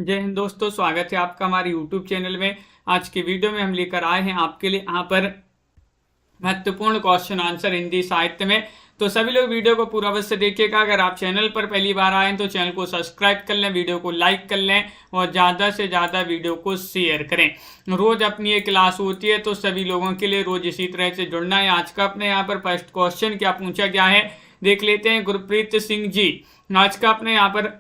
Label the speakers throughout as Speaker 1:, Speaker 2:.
Speaker 1: जय हिंद दोस्तों, स्वागत है आपका हमारे YouTube चैनल में। आज की वीडियो में हम लेकर आए हैं आपके लिए यहाँ पर महत्वपूर्ण क्वेश्चन आंसर हिंदी साहित्य में। तो सभी लोग वीडियो को पूरा अवश्य देखिएगा। अगर आप चैनल पर पहली बार आए तो चैनल को सब्सक्राइब कर लें, वीडियो को लाइक कर लें और ज़्यादा से ज़्यादा वीडियो को शेयर करें। रोज़ अपनी एक क्लास होती है तो सभी लोगों के लिए रोज़ इसी तरह से जुड़ना है। आज का अपने यहाँ पर फर्स्ट क्वेश्चन क्या पूछा गया है देख लेते हैं। गुरप्रीत सिंह जी, आज का अपने यहाँ पर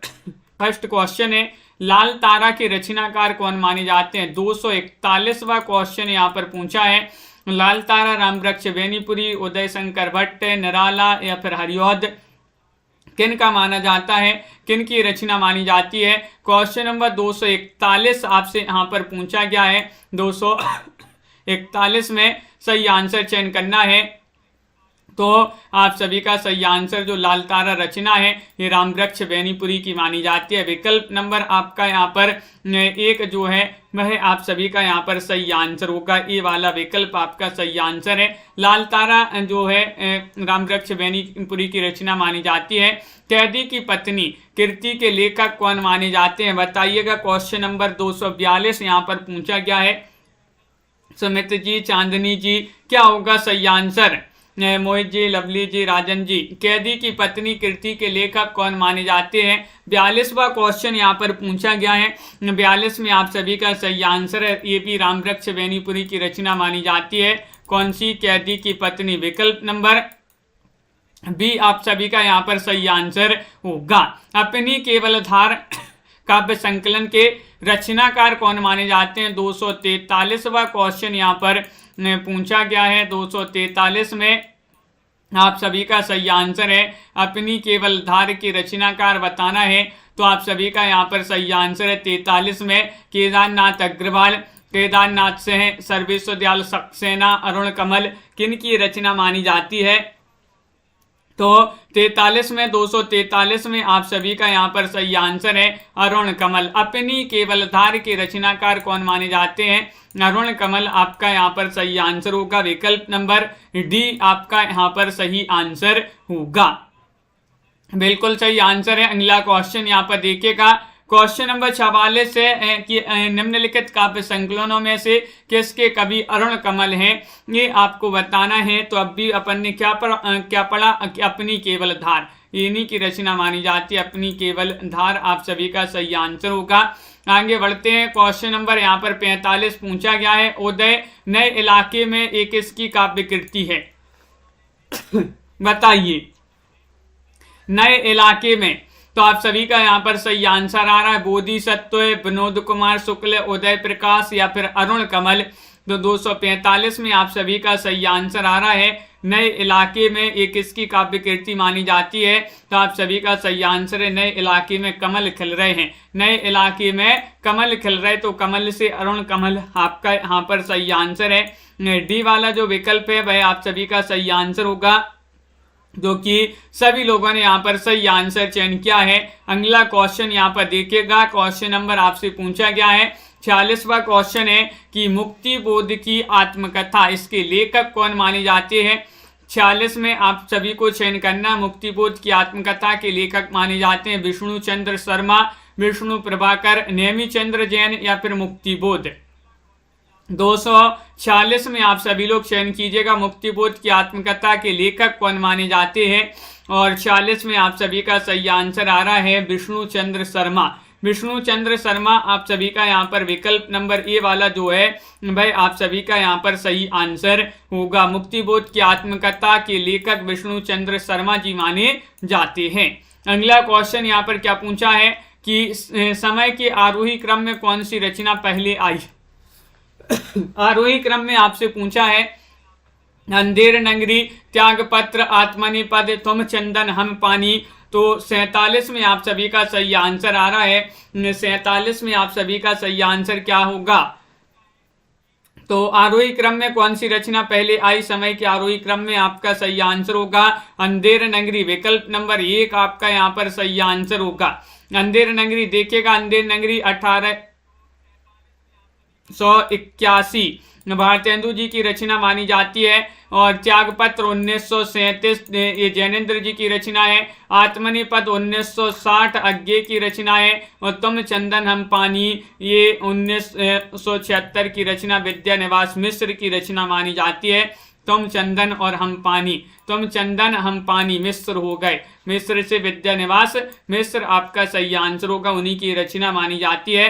Speaker 1: फर्स्ट क्वेश्चन है, लाल तारा के रचनाकार कौन माने जाते हैं। 241वां क्वेश्चन यहाँ पर पूछा है। लाल तारा रामवृक्ष बेनीपुरी, उदय शंकर भट्ट, निराला या फिर हरिऔध किन का माना जाता है, किन की रचना मानी जाती है। क्वेश्चन नंबर 241 आपसे यहाँ पर पूछा गया है। 241 में सही आंसर चयन करना है। तो आप सभी का सही आंसर जो लाल तारा रचना है ये रामवृक्ष बेनीपुरी की मानी जाती है। विकल्प नंबर आपका यहाँ पर एक जो है वह आप सभी का यहाँ पर सही आंसर होगा। ये वाला विकल्प आपका सही आंसर है। लाल तारा जो है रामवृक्ष बेनीपुरी की रचना मानी जाती है। कैदी की पत्नी कृति के लेखक कौन माने जाते हैं बताइएगा। क्वेश्चन नंबर 242 यहाँ पर पूछा गया है। सुमित जी, चांदनी जी, क्या होगा सही आंसर। मोहित जी, लवली जी, राजन जी, कैदी की पत्नी कृति के लेखक कौन माने जाते हैं। 42वां क्वेश्चन यहाँ पर पूछा गया है। 42 में आप सभी का सही आंसर है, ये भी रामवृक्ष बेनीपुरी की रचना मानी जाती है। कौन सी, कैदी की पत्नी। विकल्प नंबर बी आप सभी का यहाँ पर सही आंसर होगा। अपनी केवलधार काव्य संकलन के रचनाकार कौन माने जाते हैं। 243वां क्वेश्चन यहाँ पर पूछा गया है। 243 में आप सभी का सही आंसर है, अपनी केवलधार की रचनाकार बताना है। तो आप सभी का यहाँ पर सही आंसर है 43 में केदारनाथ अग्रवाल, केदारनाथ सिंह, सर्वेश्वर दयाल सक्सेना, अरुण कमल किन की रचना मानी जाती है। तो 43 में 243 में आप सभी का यहाँ पर सही आंसर है अरुण कमल। अपनी केवलधार के रचनाकार कौन माने जाते हैं, अरुण कमल आपका यहाँ पर सही आंसर होगा। विकल्प नंबर डी आपका यहाँ पर सही आंसर होगा। बिल्कुल सही आंसर है। अगला क्वेश्चन यहाँ पर देखिएगा। क्वेश्चन नंबर 44 है कि निम्नलिखित काव्य संकलनों में से किसके कवि अरुण कमल हैं, ये आपको बताना है। तो अब भी अपन ने क्या पढ़ा कि अपनी केवल धार इन्हीं की रचना मानी जाती है। अपनी केवल धार आप सभी का सही आंसर होगा। आगे बढ़ते हैं। क्वेश्चन नंबर यहाँ पर 45 पूछा गया है। उदय नए इलाके में एक इसकी काव्य कृति है बताइए। नए इलाके में तो आप सभी का यहाँ पर सही आंसर आ रहा है बोधिसत्व, विनोद कुमार शुक्ल, उदय प्रकाश या फिर अरुण कमल। तो 245 में आप सभी का सही आंसर आ रहा है नए इलाके में एक इसकी काव्य कृति मानी जाती है। तो आप सभी का सही आंसर है नए इलाके में कमल खिल रहे हैं। नए इलाके में कमल खिल रहे, तो कमल से अरुण कमल आपका यहाँ पर सही आंसर है। डी वाला जो विकल्प है वह आप सभी का सही आंसर होगा, जो कि सभी लोगों ने यहाँ पर सही आंसर चयन किया है। अगला क्वेश्चन यहाँ पर देखिएगा। क्वेश्चन नंबर आपसे पूछा गया है। 46वां क्वेश्चन है कि मुक्ति बोध की आत्मकथा इसके लेखक कौन माने जाते हैं। 46 में आप सभी को चयन करना। मुक्ति बोध की आत्मकथा के लेखक माने जाते हैं विष्णु चंद्र शर्मा, विष्णु प्रभाकर, नेमी चंद्र जैन या फिर मुक्ति बोध। 246 में आप सभी लोग चयन कीजिएगा मुक्तिबोध की आत्मकथा के लेखक कौन माने जाते हैं। और 46 में आप सभी का सही आंसर आ रहा है विष्णु चंद्र शर्मा। विष्णु चंद्र शर्मा आप सभी का यहाँ पर विकल्प नंबर ए वाला जो है भाई आप सभी का यहाँ पर सही आंसर होगा। मुक्तिबोध की आत्मकथा के लेखक विष्णु चंद्र शर्मा जी माने जाते हैं। अगला क्वेश्चन यहाँ पर क्या पूछा है कि समय के आरोही क्रम में कौन सी रचना पहले आई। आरोही क्रम में आपसे पूछा है अंधेर नगरी, त्यागपत्र, आत्मनिपद, तुम चंदन हम पानी। तो 47 में आप सभी का सही आंसर आ रहा है। 47 में आप सभी का सही आंसर क्या होगा। तो आरोही क्रम में कौन सी रचना पहले आई, समय के आरोही क्रम में आपका सही आंसर होगा अंधेर नगरी। विकल्प नंबर 1 आपका यहाँ पर सही आंसर होगा। अंधेर नगरी देखिएगा, अंधेर नगरी 1881 भारतेंदु जी की रचना मानी जाती है। और त्यागपत्र 1937 ये जैनेन्द्र जी की रचना है। आत्मनिपद 1960 अज्ञे की रचना है। और तुम चंदन हम पानी ये 1976 की रचना विद्यानिवास मिश्र की रचना मानी जाती है। तुम चंदन और हम पानी, तुम चंदन हम पानी मिश्र हो गए, मिश्र से विद्यानिवास मिश्र आपका सही आंसर होगा, उन्हीं की रचना मानी जाती है।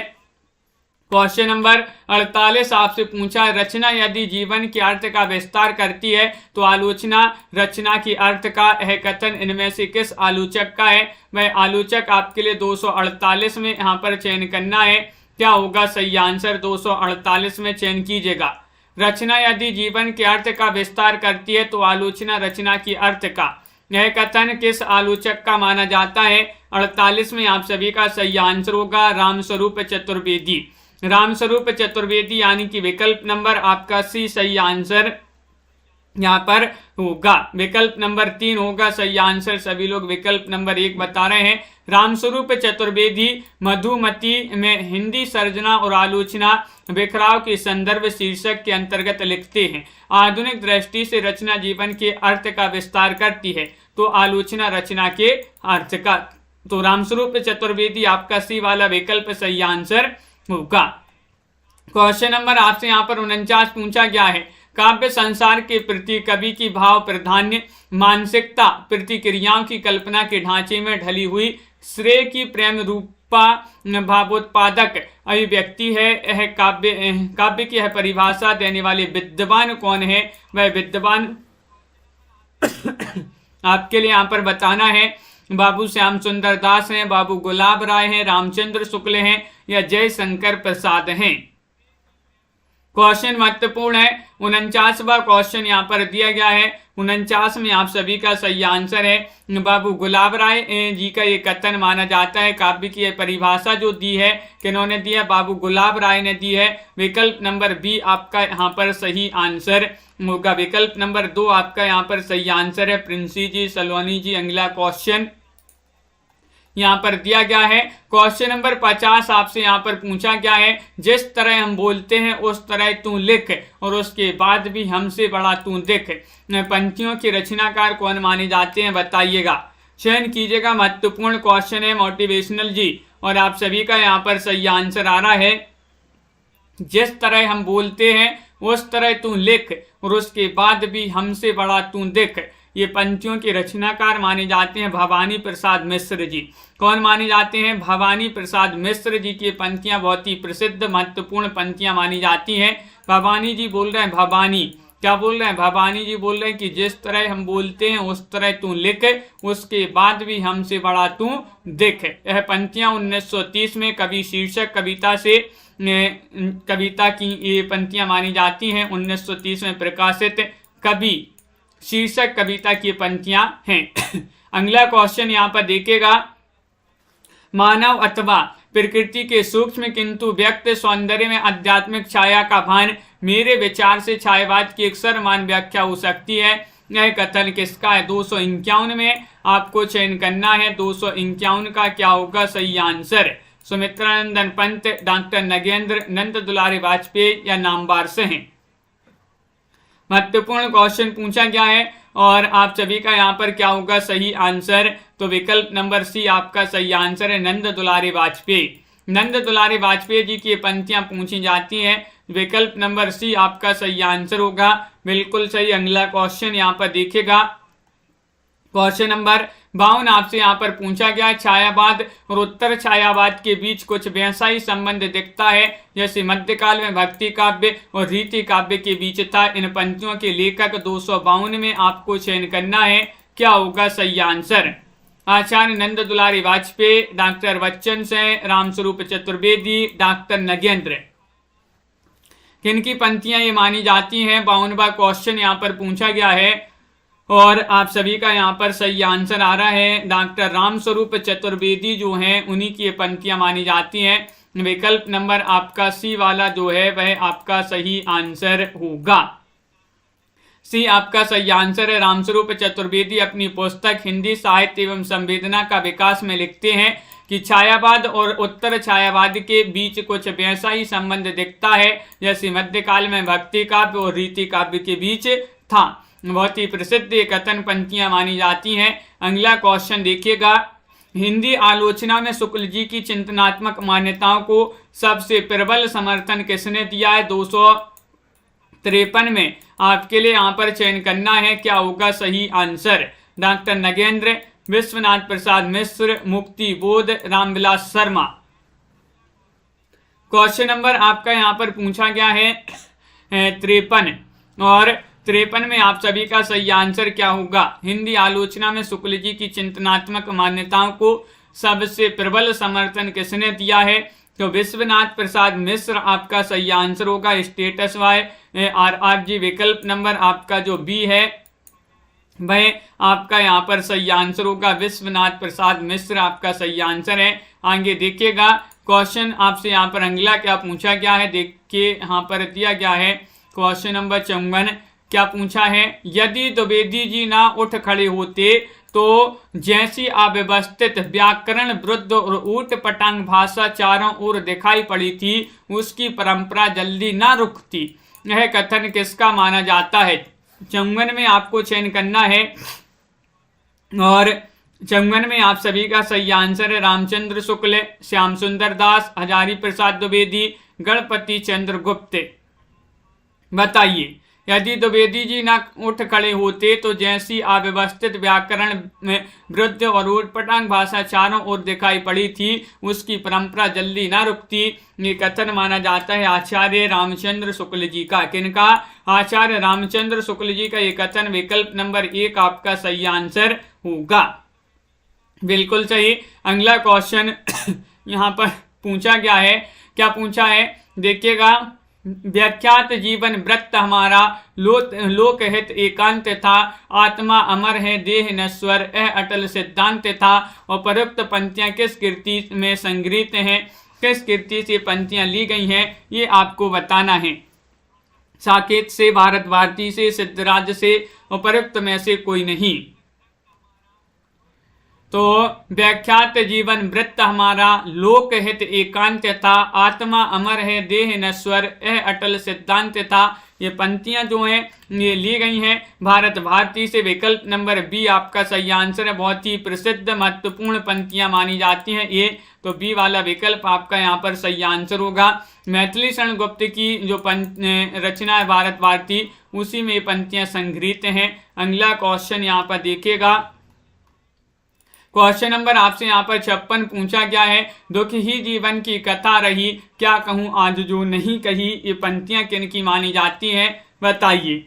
Speaker 1: क्वेश्चन नंबर 48 आपसे पूछा, रचना यदि जीवन के अर्थ का विस्तार करती है तो आलोचना रचना की अर्थ का है कथन इनमें से किस आलोचक का है। वह आलोचक आपके लिए 248 में यहाँ पर चयन करना है। क्या होगा सही आंसर, 248 में चयन कीजिएगा। रचना यदि जीवन के अर्थ का विस्तार करती है तो आलोचना रचना की अर्थ का, यह कथन किस आलोचक का माना जाता है। 48 में आप सभी का सही आंसर होगा रामस्वरूप चतुर्वेदी। रामस्वरूप चतुर्वेदी यानी कि विकल्प नंबर आपका सी सही आंसर यहाँ पर होगा। विकल्प नंबर 3 होगा सही आंसर। सभी लोग विकल्प नंबर 1 बता रहे हैं। रामस्वरूप चतुर्वेदी मधुमती में हिंदी सर्जना और आलोचना बिखराव के संदर्भ शीर्षक के अंतर्गत लिखते हैं। आधुनिक दृष्टि से रचना जीवन के अर्थ का विस्तार करती है तो आलोचना रचना के अर्थ का। तो रामस्वरूप चतुर्वेदी आपका सी वाला विकल्प सही आंसर होगा। क्वेश्चन नंबर आपसे यहाँ पर 49 पूछा गया है, काव्य संसार के प्रति कवि की भाव प्राधान्य मानसिकता प्रतिक्रियाओं की कल्पना के ढांचे में ढली हुई श्रेय की प्रेम रूपा भावोत्पादक अभिव्यक्ति है। यह काव्य की है परिभाषा देने वाले विद्वान कौन है। वह विद्वान आपके लिए यहाँ पर बताना है। बाबू श्याम सुंदर दास हैं, बाबू गुलाब राय हैं, रामचंद्र शुक्ल हैं या जयशंकर प्रसाद हैं। क्वेश्चन महत्वपूर्ण है। 49वां क्वेश्चन यहाँ पर दिया गया है। 49 में आप सभी का सही आंसर है बाबू गुलाब राय जी का ये कथन माना जाता है। काव्य की यह परिभाषा जो दी है किन्होंने दी है, बाबू गुलाब राय ने दी है। विकल्प नंबर बी आपका यहाँ पर सही आंसर होगा। विकल्प नंबर 2 आपका यहाँ पर सही आंसर है। प्रिंसी जी, सलोनी जी। अगला क्वेश्चन यहाँ पर दिया गया है। क्वेश्चन नंबर 50 आपसे यहाँ पर पूछा गया है, जिस तरह हम बोलते हैं उस तरह तू लिख और उसके बाद भी हमसे बड़ा तू दिख। पंक्तियों के रचनाकार कौन माने जाते हैं बताइएगा, चयन कीजिएगा। महत्वपूर्ण क्वेश्चन है, मोटिवेशनल जी। और आप सभी का यहाँ पर सही आंसर आ रहा है, जिस तरह हम बोलते हैं उस तरह तू लिख और उसके बाद भी हमसे बड़ा तू दिख। ये पंक्तियों के रचनाकार माने जाते हैं भवानी प्रसाद मिश्र जी। कौन माने जाते हैं? भवानी प्रसाद मिश्र जी की पंक्तियां बहुत ही प्रसिद्ध महत्वपूर्ण पंक्तियां मानी जाती हैं। भवानी जी बोल रहे हैं, भवानी क्या बोल रहे हैं? भवानी जी बोल रहे हैं कि जिस तरह हम बोलते हैं उस तरह तू लिख, उसके बाद भी हमसे बड़ा तू दिख। यह पंक्तियां 1930 में कवि शीर्षक कविता से कविता की ये पंक्तियां मानी जाती हैं। 1930 में प्रकाशित कवि शीर्षक कविता की पंक्तियां हैं। अगला क्वेश्चन यहाँ पर देखिएगा, मानव अथवा प्रकृति के सूक्ष्म किंतु व्यक्त सौंदर्य में आध्यात्मिक छाया का भान मेरे विचार से छायावाद की एक सर्वमान्य व्याख्या हो सकती है। यह कथन किसका है? 251 में आपको चयन करना है। 251 का क्या होगा सही आंसर? सुमित्रानंदन पंत, डॉक्टर नगेंद्र, नंद दुलारी वाजपेयी या नामवार से हैं। महत्वपूर्ण क्वेश्चन पूछा गया है और आप सभी का यहाँ पर क्या होगा सही आंसर? तो विकल्प नंबर सी आपका सही आंसर है, नंद दुलारी वाजपेयी। नंद दुलारी वाजपेयी जी की पंक्तियां पूछी जाती हैं। विकल्प नंबर सी आपका सही आंसर होगा, बिल्कुल सही। अगला क्वेश्चन यहाँ पर देखिएगा, क्वेश्चन नंबर 52 आपसे यहाँ पर पूछा गया, छायावाद और उत्तर छायावाद के बीच कुछ वैसा ही संबंध दिखता है जैसे मध्यकाल में भक्ति काव्य और रीति काव्य के बीच था। इन पंक्तियों के लेखक 252 में आपको चयन करना है। क्या होगा सही आंसर? आचार्य नंद दुलारी वाजपेयी, डॉक्टर बच्चन सेन, रामस्वरूप चतुर्वेदी, डॉक्टर नगेंद्र। किनकी पंक्तियां ये मानी जाती हैं? 52वां क्वेश्चन यहाँ पर पूछा गया है और आप सभी का यहाँ पर सही आंसर आ रहा है, डॉक्टर रामस्वरूप चतुर्वेदी जो हैं उन्हीं की पंक्तियां मानी जाती हैं। विकल्प नंबर आपका सी वाला जो है वह आपका सही आंसर होगा। सी आपका सही आंसर है। रामस्वरूप चतुर्वेदी अपनी पुस्तक हिंदी साहित्य एवं संवेदना का विकास में लिखते हैं कि छायावाद और उत्तर छायावाद के बीच कुछ वैसा ही संबंध दिखता है जैसे मध्यकाल में भक्ति काव्य और रीति काव्य के बीच था। बहुत ही प्रसिद्ध ये कथन पंक्तियां मानी जाती हैं। अगला क्वेश्चन देखिएगा, हिंदी आलोचना में शुक्ल जी की चिंतनात्मक मान्यताओं को सबसे प्रबल समर्थन किसने दिया है? 253 में आपके लिए यहाँ पर चयन करना है, क्या होगा सही आंसर? डॉक्टर नगेंद्र, विश्वनाथ प्रसाद मिश्र, मुक्ति बोध, रामविलास शर्मा। क्वेश्चन नंबर आपका यहाँ पर पूछा गया है 53 और 53 में आप सभी का सही आंसर क्या होगा? हिंदी आलोचना में शुक्ल जी की चिंतनात्मक मान्यताओं को सबसे प्रबल समर्थन किसने दिया है? तो विश्वनाथ प्रसाद मिश्र आपका सही आंसर होगा। स्टेटस वाई RR जी विकल्प नंबर आपका जो बी है वह आपका यहाँ पर सही आंसर होगा। विश्वनाथ प्रसाद मिश्र आपका सही आंसर है। आगे देखिएगा, क्वेश्चन आपसे यहाँ पर अगला क्या पूछा गया है, देखिए यहाँ पर दिया गया है क्वेश्चन नंबर 54। क्या पूछा है? यदि द्विवेदी जी ना उठ खड़े होते तो जैसी अव्यवस्थित व्याकरण वृद्ध और ऊट पटांग भाषा चारों ओर दिखाई पड़ी थी उसकी परंपरा जल्दी ना रुकती। यह कथन किसका माना जाता है? 54 में आपको चयन करना है और 54 में आप सभी का सही आंसर है रामचंद्र शुक्ल, श्याम सुंदर दास, हजारी प्रसाद द्विवेदी, गणपति चंद्र गुप्त। बताइए, यदि द्विवेदी जी ना उठ खड़े होते तो जैसी अव्यवस्थित व्याकरण में वृद्ध और ऊटपटांग भाषा चारों ओर दिखाई पड़ी थी उसकी परंपरा जल्दी ना रुकती। ये कथन माना जाता है आचार्य रामचंद्र शुक्ल जी का। किनका? आचार्य रामचंद्र शुक्ल जी का ये कथन विकल्प नंबर 1 आपका सही आंसर होगा। बिल्कुल सही। अगला क्वेश्चन यहाँ पर पूछा गया है, क्या पूछा है देखिएगा, व्याख्यात जीवन वृत्त हमारा लोकहित एकांत था, आत्मा अमर है देह नश्वर यह अटल सिद्धांत था। उपरोक्त पंक्तियां किस कृति में संग्रहित हैं? किस कृति से पंक्तियां ली गई हैं ये आपको बताना है। साकेत से, भारत भारती से, सिद्धराज से, उपरोक्त में से कोई नहीं। तो व्याख्यात जीवन वृत्त हमारा लोकहित एकांत था, आत्मा अमर है देह नश्वर यह अटल सिद्धांत था। ये पंक्तियां जो हैं ये ली गई हैं भारत भारती से। विकल्प नंबर बी आपका सही आंसर है। बहुत ही प्रसिद्ध महत्वपूर्ण पंक्तियां मानी जाती हैं ये, तो बी वाला विकल्प आपका यहाँ पर सही आंसर होगा। मैथिली शरण गुप्त की जो रचना है भारत भारती उसी में ये पंक्तियां संग्रहित हैं। अगला क्वेश्चन यहाँ पर देखिएगा, क्वेश्चन नंबर आपसे यहाँ पर 56 पूछा गया है, दुख ही जीवन की कथा रही क्या कहूँ आज जो नहीं कही। ये पंक्तियां किन की मानी जाती हैं बताइए।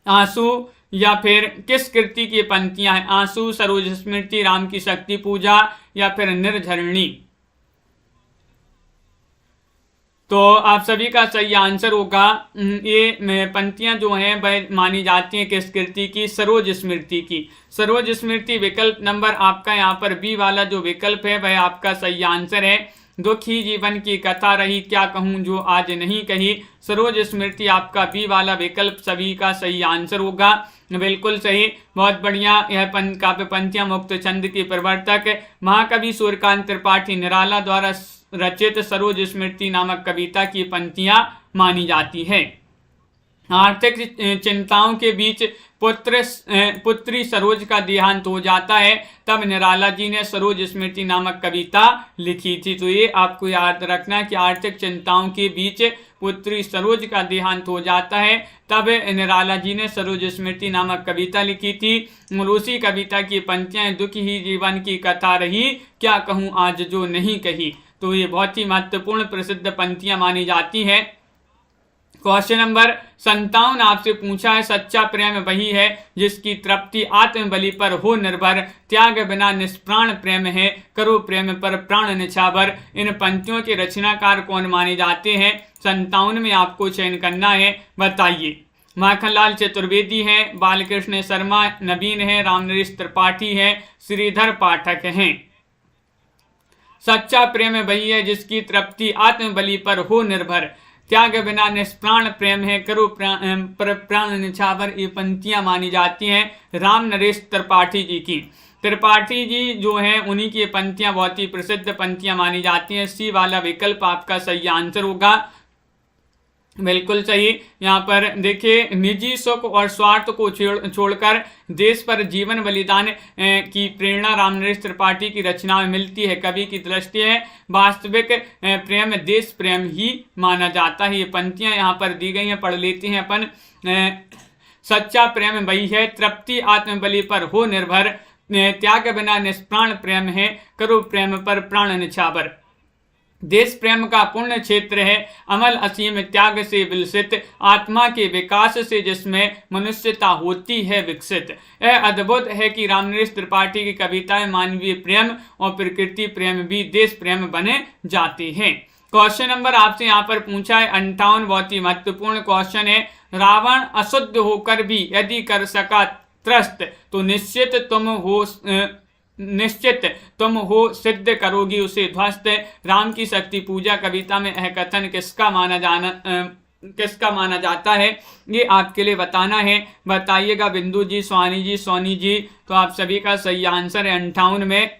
Speaker 1: आंसू या फिर किस कृति की पंक्तियां हैं? आंसू, सरोज स्मृति, राम की शक्ति पूजा या फिर निर्झरणी। तो आप सभी का सही आंसर होगा, ये पंक्तियां जो हैं वह मानी जाती हैं किस कृति की? सरोज स्मृति की। सरोज स्मृति विकल्प नंबर आपका यहाँ पर बी वाला जो विकल्प है वह आपका सही आंसर है। दुख ही जीवन की कथा रही क्या कहूँ जो आज नहीं कही। सरोज स्मृति आपका बी वाला विकल्प सभी का सही आंसर होगा। बिल्कुल सही, बहुत बढ़िया। यह काव्य पंक्तियां मुक्त छंद के प्रवर्तक महाकवि सूर्यकांत त्रिपाठी निराला द्वारा रचित सरोज स्मृति नामक कविता की पंक्तियां मानी जाती है। आर्थिक चिंताओं के बीच पुत्री सरोज का देहांत हो जाता है, तब निराला जी ने सरोज स्मृति नामक कविता लिखी थी। तो ये आपको याद रखना कि आर्थिक चिंताओं के बीच पुत्री सरोज का देहांत हो जाता है, तब निराला जी ने सरोज स्मृति नामक कविता लिखी थी। और उसी कविता की पंक्तियां दुख ही जीवन की कथा रही क्या कहूँ आज जो नहीं कही। तो ये बहुत ही महत्वपूर्ण प्रसिद्ध पंक्तियां मानी जाती हैं। क्वेश्चन नंबर 57 आपसे पूछा है, सच्चा प्रेम वही है जिसकी तृप्ति आत्मबलि पर हो निर्भर, त्याग बिना निष्प्राण प्रेम है, करो प्रेम पर प्राण निछावर। इन पंक्तियों के रचनाकार कौन माने जाते हैं? 57 में आपको चयन करना है, बताइए। माखनलाल चतुर्वेदी हैं, बालकृष्ण शर्मा नवीन है, रामनरेश त्रिपाठी है, श्रीधर पाठक हैं। सच्चा प्रेम वही है जिसकी तृप्ति आत्मबलि पर हो निर्भर, त्याग बिना निष्प्राण प्रेम है, करो प्राण निछावर। ये पंक्तियां मानी जाती हैं राम नरेश त्रिपाठी जी की। त्रिपाठी जी जो हैं उन्हीं की पंक्तियां बहुत ही प्रसिद्ध पंक्तियां मानी जाती हैं। सी वाला विकल्प आपका सही आंसर होगा, बिल्कुल सही। यहाँ पर देखिए, निजी सुख और स्वार्थ को छोड़कर देश पर जीवन बलिदान की प्रेरणा रामनरेश त्रिपाठी की रचना में मिलती है। कवि की दृष्टि है वास्तविक प्रेम देश प्रेम ही माना जाता है। ये पंक्तियां यहाँ पर दी गई हैं, पढ़ लेते हैं अपन। सच्चा प्रेम वही है, तृप्ति आत्मबलि पर हो निर्भर, त्याग बिना निष्प्राण प्रेम है, करो प्रेम पर प्राण निछावर। देश प्रेम का पूर्ण क्षेत्र है, अमल असीम त्याग से विलसित, आत्मा के विकास से जिसमें मनुष्यता होती है विकसित। यह अद्भुत है कि रामनरेश त्रिपाठी की कविताएं मानवीय प्रेम और प्रकृति प्रेम भी देश प्रेम बने जाती हैं। क्वेश्चन नंबर आपसे यहाँ पर पूछा है 58, बहुत ही महत्वपूर्ण क्वेश्चन है। रावण अशुद्ध होकर भी यदि कर सका त्रस्त, तो निश्चित तुम हो सिद्ध करोगी उसे ध्वस्त। राम की शक्ति पूजा कविता में यह कथन किसका माना जाता है, ये आपके लिए बताना है। बताइएगा बिंदु जी, स्वानी जी, सोनी जी। तो आप सभी का सही आंसर है 58 में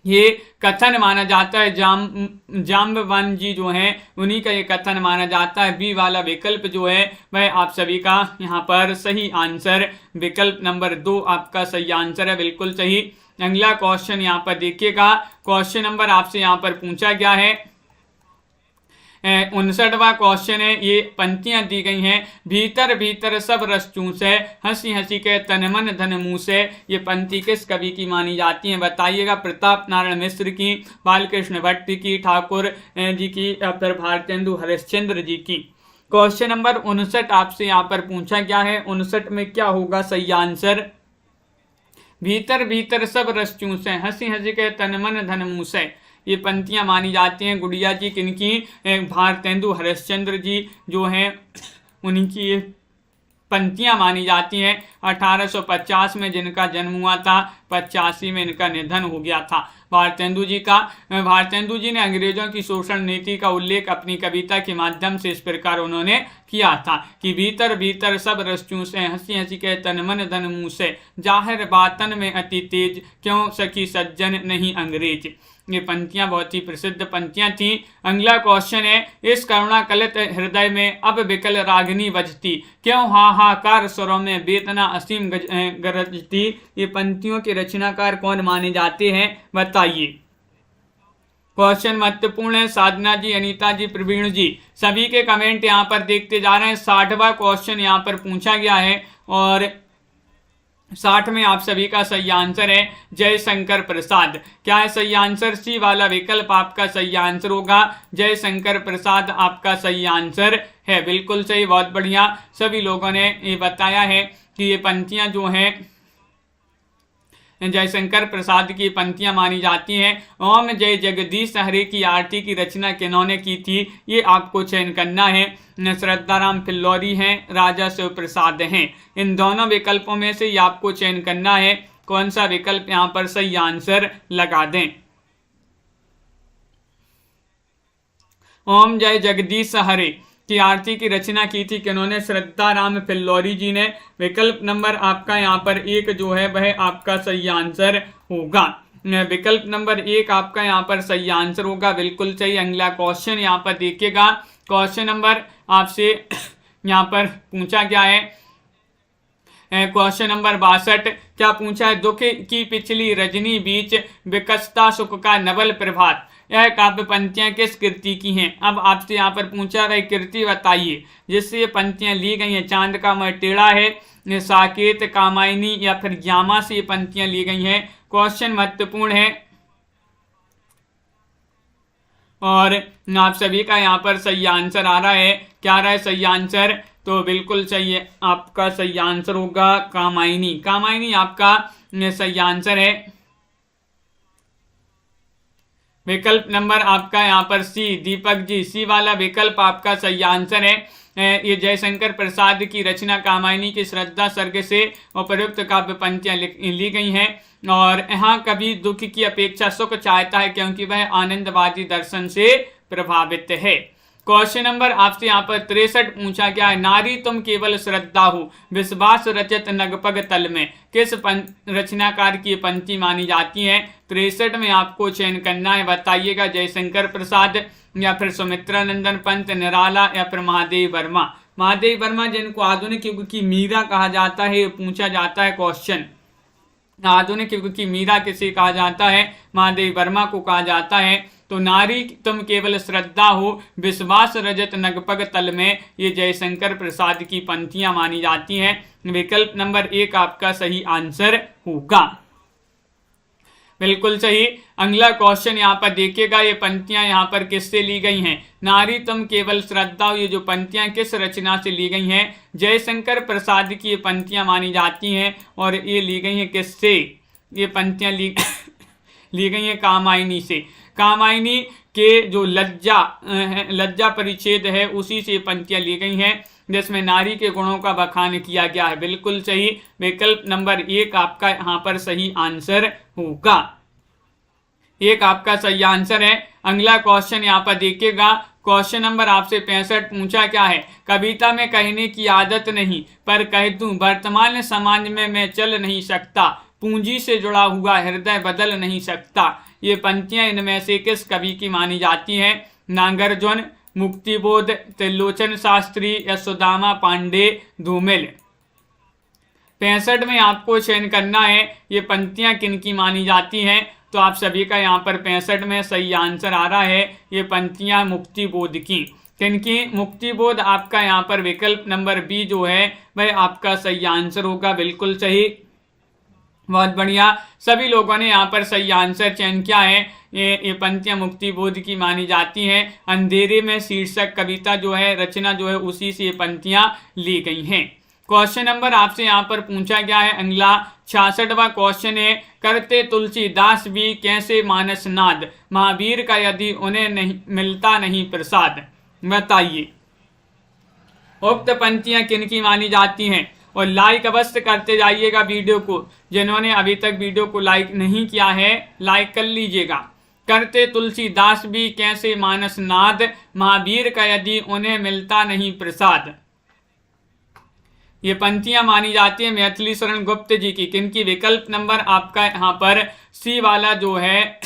Speaker 1: ये कथन माना जाता है। जाम्बवन जी जो हैं उन्हीं का ये कथन माना जाता है। बी वाला विकल्प जो है वह आप सभी का यहाँ पर सही आंसर, विकल्प नंबर 2 आपका सही आंसर है, बिल्कुल सही। अगला क्वेश्चन यहाँ पर देखिएगा। क्वेश्चन नंबर आपसे यहाँ पर पूछा गया है 59वां क्वेश्चन है। ये पंक्तियां दी गई हैं, भीतर भीतर सब रस चूसे, हंसी हंसी के तन मन धन मुँह से। ये पंक्ति किस कवि की मानी जाती है, बताइएगा। प्रताप नारायण मिश्र की, बालकृष्ण भट्ट की, ठाकुर जी की, या फिर भारतेंदु हरिश्चंद्र जी की। क्वेश्चन नंबर 59 आपसे यहाँ पर पूछा गया है। 59 में क्या होगा सही आंसर, भीतर भीतर सब रस चूसे, हंसी हंसी के तन मन धन मुँह से। ये पंक्तियां मानी जाती हैं गुड़िया जी किनकी, भारतेंदु हरिश्चंद्र जी जो हैं उन्हीं की पंक्तियां मानी जाती हैं। 1850 में जिनका जन्म हुआ था, 85 में इनका निधन हो गया था भारतेंदु जी का। भारतेंदु जी ने अंग्रेजों की शोषण नीति का उल्लेख अपनी कविता के माध्यम से इस प्रकार उन्होंने किया था कि भीतर भीतर सब रस चूसे, हंसी हंसी के तन मन धन मुँह से, जाहिर बातन में अति तेज, क्यों सखी सज्जन नहीं अंग्रेज। ये पंक्तियां बहुत ही प्रसिद्ध पंक्तियां थी। अगला क्वेश्चन है, इस करुणा कलित हृदय में अब विकल रागिनी बजती, क्यों हाहाकार स्वरों में वेदना असीम गरजती। ये पंक्तियों के रचनाकार कौन माने जाते हैं, बताइए। क्वेश्चन महत्वपूर्ण है। साधना जी, अनीता जी, प्रवीण जी, सभी के कमेंट यहाँ पर देखते जा रहे हैं। 60वां क्वेश्चन यहाँ पर पूछा गया है और 60 में आप सभी का सही आंसर है जयशंकर प्रसाद। क्या है सही आंसर, सी वाला विकल्प आपका सही आंसर होगा। जयशंकर प्रसाद आपका सही आंसर है, बिल्कुल सही, बहुत बढ़िया। सभी लोगों ने ये बताया है कि ये पंक्तियां जो हैं जयशंकर प्रसाद की पंक्तियां मानी जाती हैं। ओम जय जगदीश हरे की आरती की रचना किन्होंने की थी, ये आपको चयन करना है। श्रद्धाराम फिल्लौरी हैं, राजा शिव प्रसाद हैं। इन दोनों विकल्पों में से ये आपको चयन करना है कौन सा विकल्प यहाँ पर सही आंसर लगा दें। ओम जय जगदीश हरे की आरती की रचना की थी किन्होंने, श्रद्धाराम फिल्लौरी जी ने। विकल्प नंबर आपका यहाँ पर 1 जो है वह आपका सही आंसर होगा। विकल्प नंबर 1 आपका यहाँ पर सही आंसर होगा, बिल्कुल सही। अगला क्वेश्चन यहाँ पर देखिएगा। क्वेश्चन नंबर आपसे यहाँ पर पूछा गया है क्वेश्चन नंबर 62। क्या पूछा है, दुख की पिछली रजनी बीच विकसता सुख का नवल प्रभात। यह काव्य पंक्तियां किस कृति की हैं। अब आपसे यहाँ पर पूछा है कृति बताइए जिससे ये पंक्तियां ली गई हैं। चांद का मुंह टेढ़ा है, साकेत, कामायनी या फिर यामा से ये पंक्तियां ली गई हैं। क्वेश्चन महत्वपूर्ण है और आप सभी का यहाँ पर सही आंसर आ रहा है। क्या आ रहा है सही आंसर, तो बिल्कुल सही है, आपका सही आंसर होगा कामायनी। कामायनी आपका सही आंसर है। विकल्प नंबर आपका यहाँ पर सी, दीपक जी, सी वाला विकल्प आपका सही आंसर है। ये जयशंकर प्रसाद की रचना कामायनी की श्रद्धा सर्ग से उपयुक्त काव्य पंक्तियां ली गई हैं और यहाँ कभी दुख की अपेक्षा सुख चाहता है क्योंकि वह आनंदवादी दर्शन से प्रभावित है। क्वेश्चन नंबर आपसे यहाँ पर 63 पूछा गया है, नारी तुम केवल श्रद्धा हो विश्वास रचत नगपग तल में किस रचनाकार की पंक्ति मानी जाती है। 63 में आपको चयन करना है, बताइएगा जयशंकर प्रसाद या फिर सुमित्रानंदन पंत, निराला या फिर महादेव वर्मा। महादेव वर्मा जिनको आधुनिक युग की मीरा कहा जाता है, पूछा जाता है क्वेश्चन। आधुनिक युग की मीरा किसे कहा जाता है, महादेव वर्मा को कहा जाता है। तो नारी तुम केवल श्रद्धा हो विश्वास रजत नगपग तल में, ये जयशंकर प्रसाद की पंक्तियां मानी जाती हैं। विकल्प नंबर 1 आपका सही आंसर होगा, बिल्कुल सही। अगला क्वेश्चन यहाँ पर देखिएगा, ये पंक्तियां यहाँ पर किससे ली गई हैं। नारी तुम केवल श्रद्धा हो, ये जो पंक्तियां किस रचना से ली गई हैं, जयशंकर प्रसाद की ये पंक्तियां मानी जाती हैं। और ये ली गई हैं किससे, ये पंक्तियां ली गई हैं कामायनी से। कामायनी के जो लज्जा परिच्छेद है उसी से पंक्तियां ली गई हैं, जिसमें नारी के गुणों का बखान किया गया है, बिल्कुल सही। विकल्प नंबर 1 आपका यहाँ पर सही आंसर होगा, 1 आपका सही आंसर है। अगला क्वेश्चन यहाँ पर देखिएगा, क्वेश्चन नंबर आपसे 65 पूछा क्या है, कविता में कहने की आदत नहीं पर कह दूं वर्तमान समाज में मैं चल नहीं सकता, पूंजी से जुड़ा हुआ हृदय बदल नहीं सकता। ये पंक्तियां इनमें से किस कवि की मानी जाती हैं। नागार्जुन, मुक्तिबोध, त्रिलोचन शास्त्री या सुदामा पांडे धूमिल। 65 में आपको चयन करना है, ये पंक्तियां किन की मानी जाती हैं। तो आप सभी का यहाँ पर 65 में सही आंसर आ रहा है, ये पंक्तियां मुक्तिबोध की। किनकी, मुक्तिबोध। आपका यहाँ पर विकल्प नंबर बी जो है वह आपका सही आंसर होगा, बिल्कुल सही, बहुत बढ़िया। सभी लोगों ने यहाँ पर सही आंसर चयन किया है। ये पंक्तियां मुक्तिबोध की मानी जाती हैं। अंधेरे में शीर्षक कविता जो है, रचना जो है, उसी से ये पंक्तियां ली गई हैं। क्वेश्चन नंबर आपसे यहाँ पर पूछा गया है अगला 66वां क्वेश्चन है, करते तुलसीदास भी कैसे मानस नाद, महावीर का यदि उन्हें नहीं मिलता नहीं प्रसाद। बताइए उक्त पंक्तियां किन की मानी जाती हैं। और लाइक अवश्य करते जाइएगा वीडियो को, जिन्होंने अभी तक वीडियो को लाइक नहीं किया है लाइक कर लीजिएगा। करते तुलसीदास भी कैसे मानस नाद, महावीर का यदि उन्हें मिलता नहीं प्रसाद। ये पंक्तियां मानी जाती है मैथिली शरण गुप्त जी की। किनकी, विकल्प नंबर आपका यहाँ पर सी वाला जो है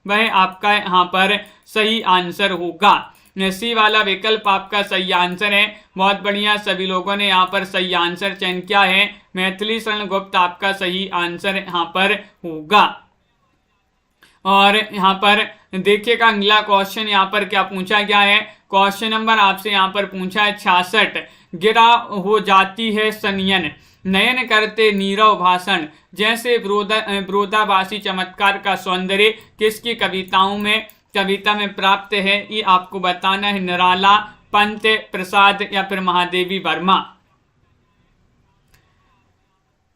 Speaker 1: वह आपका यहाँ पर सही आंसर होगा। सी वाला विकल्प आपका सही आंसर है, बहुत बढ़िया। सभी लोगों ने यहाँ पर सही आंसर चयन किया है, मैथिली शरण गुप्त आपका सही आंसर यहाँ पर होगा। और यहाँ पर देखिएगा अगला क्वेश्चन यहाँ पर क्या पूछा गया है। क्वेश्चन नंबर आपसे यहाँ पर पूछा है 66, गिरा हो जाती है सनियन, नयन करते नीरव भाषण, जैसे विरोधाभासी चमत्कार का सौंदर्य किसकी कविता में प्राप्त है। ये आपको बताना है, निराला, पंत, प्रसाद या फिर महादेवी वर्मा।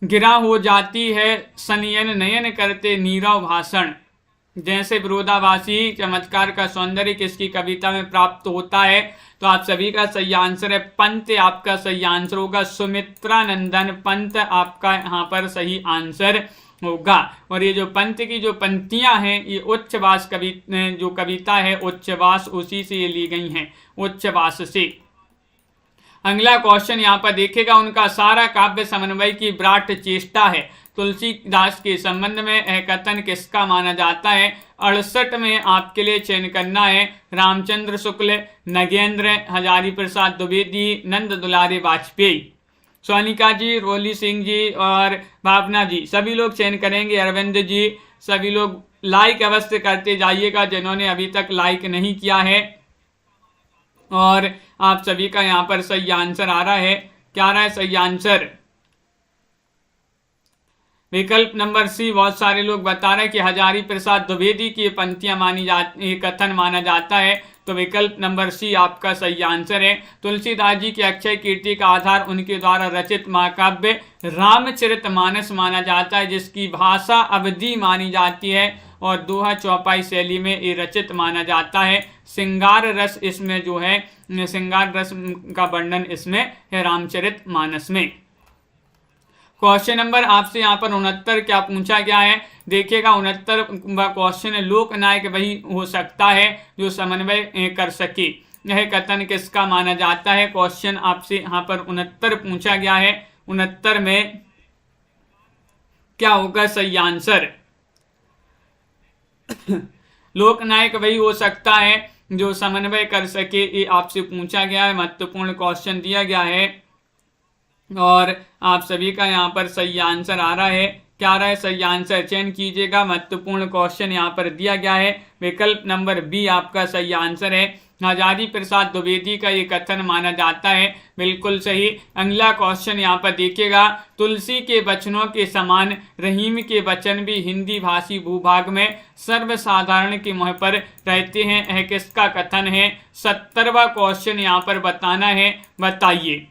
Speaker 1: गिरा हो जाती है सनियन, नयन करते नीरव भाषण, जैसे विरोधाभासी चमत्कार का सौंदर्य किसकी कविता में प्राप्त होता है। तो आप सभी का सही आंसर है पंत, आपका सही आंसर होगा। सुमित्रानंदन पंत आपका यहाँ पर सही आंसर होगा। और ये जो पंत की जो पंक्तियां हैं, ये उच्छ्वास जो कविता है उच्छ्वास, उसी से ये ली गई हैं, उच्छ्वास से। अगला क्वेश्चन यहाँ पर देखेगा, उनका सारा काव्य समन्वय की विराट चेष्टा है, तुलसीदास के संबंध में यह कथन किसका माना जाता है। 68 में आपके लिए चयन करना है, रामचंद्र शुक्ल, नगेंद्र, हजारी प्रसाद द्विवेदी, नंद दुलारे वाजपेयी। सोनिका जी, रोली सिंह जी और भावना जी सभी लोग चयन करेंगे, अरविंद जी। सभी लोग लाइक अवश्य करते जाइएगा जिन्होंने अभी तक लाइक नहीं किया है। और आप सभी का यहाँ पर सही आंसर आ रहा है, क्या आ रहा है सही आंसर, विकल्प नंबर सी। बहुत सारे लोग बता रहे हैं कि हजारी प्रसाद द्विवेदी की पंक्तियां मानी जाती, कथन माना जाता है। तो विकल्प नंबर सी आपका सही आंसर है। तुलसीदास जी की अक्षय कीर्ति का आधार उनके द्वारा रचित महाकाव्य रामचरितमानस माना जाता है, जिसकी भाषा अवधी मानी जाती है और दोहा चौपाई शैली में ये रचित माना जाता है। श्रृंगार रस इसमें जो है, श्रृंगार रस का वर्णन इसमें है रामचरितमानस में। क्वेश्चन नंबर आपसे यहाँ पर 69 क्या पूछा गया है, देखिएगा 69 क्वेश्चन है, लोकनायक वही हो सकता है जो समन्वय कर सके। यह कथन किसका माना जाता है? क्वेश्चन आपसे यहाँ पर 69 पूछा गया है। 69 में क्या होगा सही आंसर? लोकनायक वही हो सकता है जो समन्वय कर सके, ये आपसे पूछा गया है, महत्वपूर्ण क्वेश्चन दिया गया है और आप सभी का यहाँ पर सही आंसर आ रहा है। क्या आ रहा है सही आंसर? चयन कीजिएगा, महत्वपूर्ण क्वेश्चन यहाँ पर दिया गया है। विकल्प नंबर बी आपका सही आंसर है। हजारी प्रसाद द्विवेदी का ये कथन माना जाता है, बिल्कुल सही। अगला क्वेश्चन यहाँ पर देखिएगा, तुलसी के वचनों के समान रहीम के वचन भी हिंदी भाषी भूभाग में सर्वसाधारण के मुँह पर रहते हैं, यह किसका कथन है? 70वां क्वेश्चन यहाँ पर बताना है, बताइए।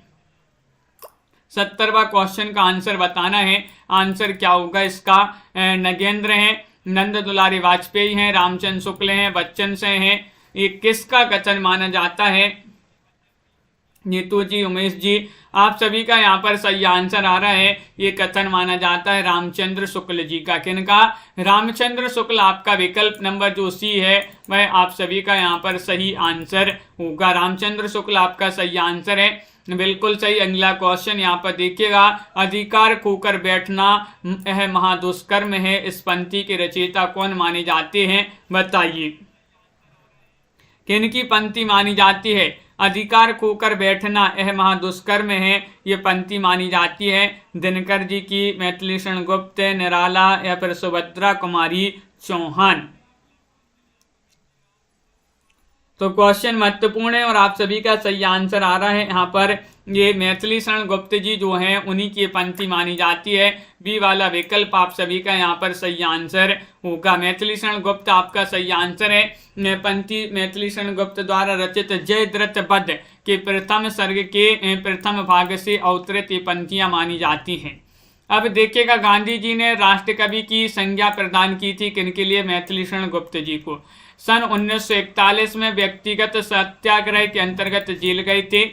Speaker 1: 70वां क्वेश्चन का आंसर बताना है। आंसर क्या होगा इसका? नगेंद्र हैं, नंद दुलारी वाजपेयी हैं, रामचंद्र शुक्ल हैं, बच्चन से हैं। ये किसका कथन माना जाता है? नीतू जी, उमेश जी, आप सभी का यहाँ पर सही आंसर आ रहा है। ये कथन माना जाता है रामचंद्र शुक्ल जी का। किनका? रामचंद्र शुक्ल। आपका विकल्प नंबर जो सी है वह आप सभी का यहाँ पर सही आंसर होगा। रामचंद्र शुक्ल आपका सही आंसर है, बिल्कुल सही। अगला क्वेश्चन यहाँ पर देखिएगा, अधिकार खोकर बैठना यह महादुष्कर्म है, इस पंक्ति के रचयिता कौन माने जाते हैं? बताइए। किनकी पंक्ति मानी जाती है? अधिकार खोकर बैठना यह महादुष्कर्म है, ये पंक्ति मानी जाती है दिनकर जी की, मैथिलीषण गुप्त, निराला या फिर सुभद्रा कुमारी चौहान। तो क्वेश्चन महत्वपूर्ण है और आप सभी का सही आंसर आ रहा है यहाँ पर। ये मैथिलीषण गुप्त जी जो हैं उन्हीं की पंक्ति मानी जाती है। बी वाला विकल्प आप सभी का यहाँ पर सही आंसर होगा। मैथिलीषण गुप्त आपका सही आंसर है। पंक्ति मैथिलीषण गुप्त द्वारा रचित जयद्रथ वध के प्रथम सर्ग के प्रथम भाग से अवतरित ये पंक्तियां मानी जाती हैं। अब देखिएगा, गांधी जी ने राष्ट्र कवि की संज्ञा प्रदान की थी किनके लिए? मैथिलीषण गुप्त जी को। सन 1941 में व्यक्तिगत सत्याग्रह के अंतर्गत जेल गए थे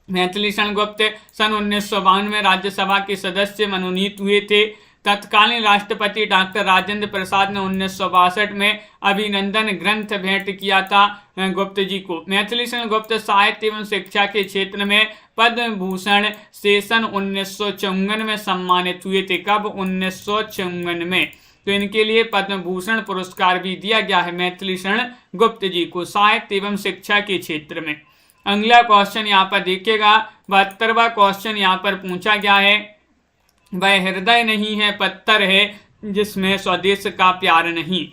Speaker 1: मैथिलीषण गुप्त। सन 1952 में राज्यसभा के सदस्य मनोनीत हुए थे। तत्कालीन राष्ट्रपति डॉक्टर राजेंद्र प्रसाद ने 1962 में अभिनंदन ग्रंथ भेंट किया था गुप्त जी को। मैथिलीषण गुप्त साहित्य एवं शिक्षा के क्षेत्र में पद्म भूषण से सन 1954 में सम्मानित हुए थे। कब? 1954 में। तो इनके लिए पद्म भूषण पुरस्कार भी दिया गया है मैथिलीषण गुप्त जी को साहित्य एवं शिक्षा के क्षेत्र में। अगला क्वेश्चन यहाँ पर देखिएगा, 72वां क्वेश्चन यहाँ पर पूछा गया है, वह हृदय नहीं है पत्थर है जिसमें स्वदेश का प्यार नहीं।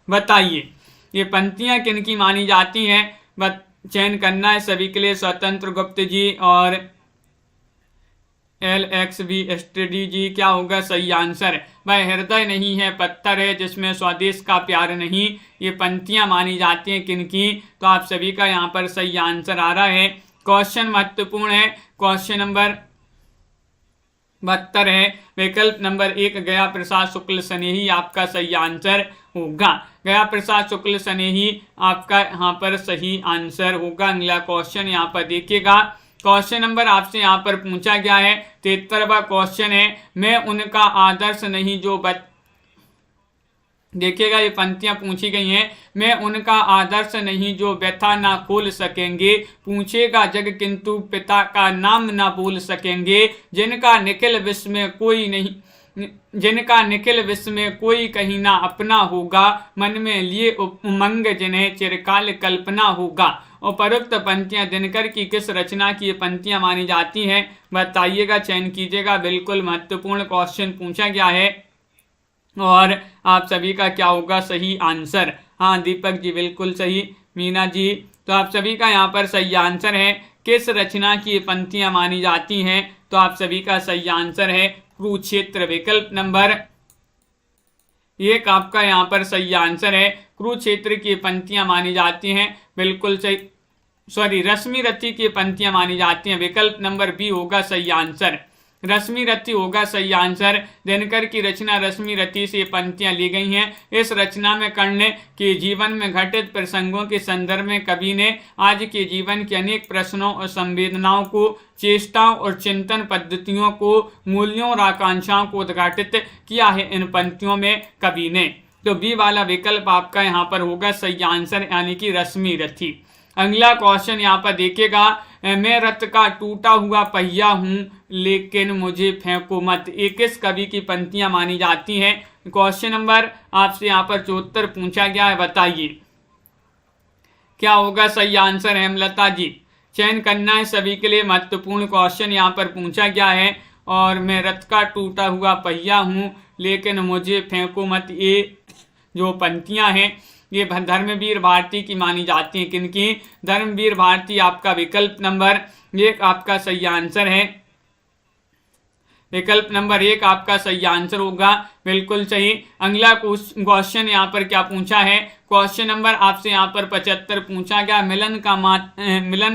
Speaker 1: बताइए ये पंक्तियां किनकी मानी जाती हैं? चयन करना है सभी के लिए। स्वतंत्र गुप्त जी और LXV स्टडी जी। क्या होगा सही आंसर? वह हृदय नहीं है पत्थर है जिसमें स्वदेश का प्यार नहीं, ये पंक्तियां मानी जाती हैं किनकी? तो आप सभी का यहाँ पर सही आंसर आ रहा है। क्वेश्चन महत्वपूर्ण है, क्वेश्चन नंबर 72 है। विकल्प नंबर 1 गया प्रसाद शुक्ल स्नेही आपका सही आंसर होगा। गया प्रसाद शुक्ल स्नेही आपका यहाँ पर सही आंसर होगा। अगला क्वेश्चन यहाँ पर देखिएगा, क्वेश्चन नंबर आपसे यहाँ पर पूछा गया है 73वां क्वेश्चन है, मैं उनका आदर्श नहीं जो देखिएगा ये पंक्तियां पूछी गई हैं। मैं उनका आदर्श नहीं जो व्यथा ना खोल सकेंगे, पूछेगा जग किंतु पिता का नाम ना बोल सकेंगे, जिनका निखिल विश्व में कोई नहीं, जिनका निखिल विश्व में कोई कहीं ना अपना होगा, मन में लिए उमंग जिन्हें चिरकाल कल्पना होगा। उपरोक्त पंक्तियां दिनकर की किस रचना की ये पंक्तियां मानी जाती हैं? बताइएगा, चयन कीजिएगा। बिल्कुल महत्वपूर्ण क्वेश्चन पूछा गया है और आप सभी का क्या होगा सही आंसर? हाँ दीपक जी बिल्कुल सही, मीना जी, तो आप सभी का यहाँ पर सही आंसर है। किस रचना की ये पंक्तियां मानी जाती हैं? तो आप सभी का सही आंसर है कुरुक्षेत्र। विकल्प नंबर 1 आपका यहाँ पर सही आंसर है। कुरुक्षेत्र की पंक्तियां मानी जाती हैं, बिल्कुल सही। रश्मि रथी की पंक्तियां मानी जाती हैं। विकल्प नंबर बी होगा सही आंसर, रश्मि रथी होगा सही आंसर। दिनकर की रचना रश्मि रथी से पंक्तियां ली गई हैं। इस रचना में कर्ण के जीवन में घटित प्रसंगों के संदर्भ में कवि ने आज के जीवन के अनेक प्रश्नों और संवेदनाओं को, चेष्टाओं और चिंतन पद्धतियों को, मूल्यों और आकांक्षाओं को उद्घाटित किया है इन पंक्तियों में कवि ने। तो बी वाला विकल्प आपका यहाँ पर होगा सही आंसर, यानी कि रश्मि रथी। अगला क्वेश्चन यहाँ पर देखिएगा, मैं रथ का टूटा हुआ पहिया हूँ लेकिन मुझे फेंको मत, ये किस कवि की पंक्तियां मानी जाती हैं? क्वेश्चन नंबर आपसे यहाँ पर 74 पूछा गया है, बताइए क्या होगा सही आंसर? हेमलता जी। चयन करना है सभी के लिए, महत्वपूर्ण क्वेश्चन यहाँ पर पूछा गया है। और मैं रथ का टूटा हुआ पहिया हूँ लेकिन मुझे फेंको मत, ये जो पंक्तियां हैं ये धर्मवीर भारती की मानी जाती हैं। किनकी? धर्मवीर भारती आपका विकल्प नंबर 1 आपका सही आंसर है। विकल्प नंबर 1 आपका सही आंसर होगा, बिल्कुल सही। अगला क्वेश्चन यहाँ पर क्या पूछा है? क्वेश्चन नंबर आपसे यहाँ पर 75 पूछा गया, मिलन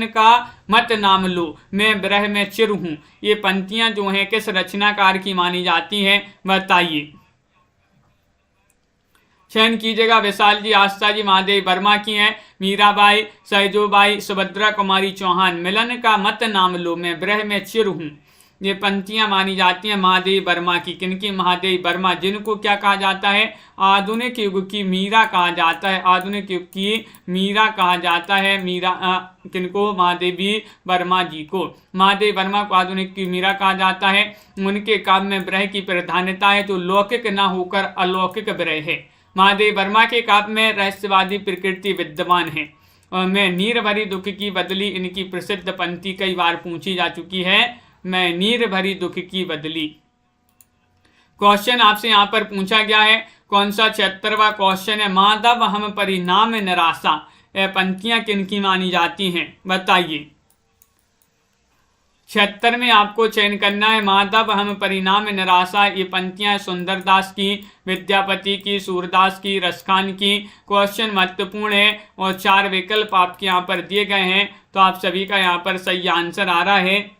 Speaker 1: का मत नाम लो, मैं विरह में चिर हूँ, ये पंक्तियां जो हैं किस रचनाकार की मानी जाती हैं? बताइए। चयन कीजिएगा। विशाल जी, आस्था जी, महादेव वर्मा की हैं, मीराबाई, सैजोबाई, सुभद्रा कुमारी चौहान। मिलन का मत नाम लो, मैं विरह में चिर हूँ, ये पंक्तियां मानी जाती हैं महादेव वर्मा की। किनकी? महादेव वर्मा, जिनको क्या कहा जाता है? आधुनिक युग की मीरा कहा जाता है। आधुनिक युग की मीरा कहा जाता है। मीरा किनको? महादेवी वर्मा जी को। महादेव वर्मा को आधुनिक की मीरा कहा जाता है। उनके काव्य में विरह की प्रधानता है, जो लौकिक न होकर अलौकिक विरह है। महादेव वर्मा के काव्य में रहस्यवादी प्रकृति विद्यमान है। और मैं नीर भरी दुख की बदली, इनकी प्रसिद्ध पंक्ति कई बार पूछी जा चुकी है, मैं नीर भरी दुख की बदली। क्वेश्चन आपसे यहाँ पर पूछा गया है, कौन सा 76वां क्वेश्चन है? माधव हम परिणाम निराशा, यह पंक्तियां किनकी मानी जाती हैं? बताइए। 76 में आपको चयन करना है, माधव हम परिणाम निराशा, ये पंक्तियां सुंदरदास की, विद्यापति की, सूरदास की, रसखान की। क्वेश्चन महत्वपूर्ण है और 4 विकल्प आपके यहाँ पर दिए गए हैं, तो आप सभी का यहाँ पर सही आंसर आ रहा है।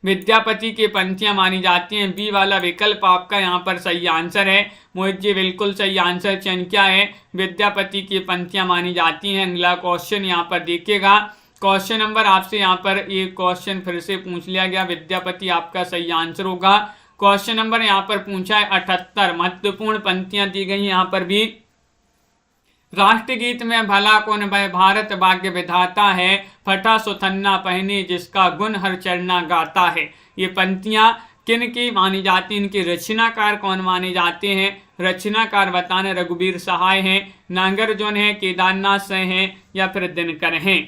Speaker 1: विद्यापति की पंक्तियां मानी जाती हैं, बी वाला विकल्प आपका यहाँ पर सही आंसर है। मोहित जी, बिल्कुल सही आंसर। चयन क्या है? विद्यापति की पंक्तियां मानी जाती हैं। अगला क्वेश्चन यहाँ पर देखिएगा, क्वेश्चन नंबर आपसे यहाँ पर एक क्वेश्चन फिर से पूछ लिया गया, विद्यापति आपका सही आंसर होगा। क्वेश्चन नंबर यहाँ पर पूछा है 78, महत्वपूर्ण पंक्तियां दी गई यहाँ पर भी। राष्ट्रगीत में भला कौन वह भारत भाग्य विधाता है, फटा सुथन्ना पहने जिसका गुण हर चरना गाता है, ये पंक्तियां किन की मानी जाती हैं? इनके रचनाकार कौन माने जाते हैं? रचनाकार बताना, रघुवीर सहाय हैं, नांगरजोन है, केदारनाथ से हैं, या फिर दिनकर हैं?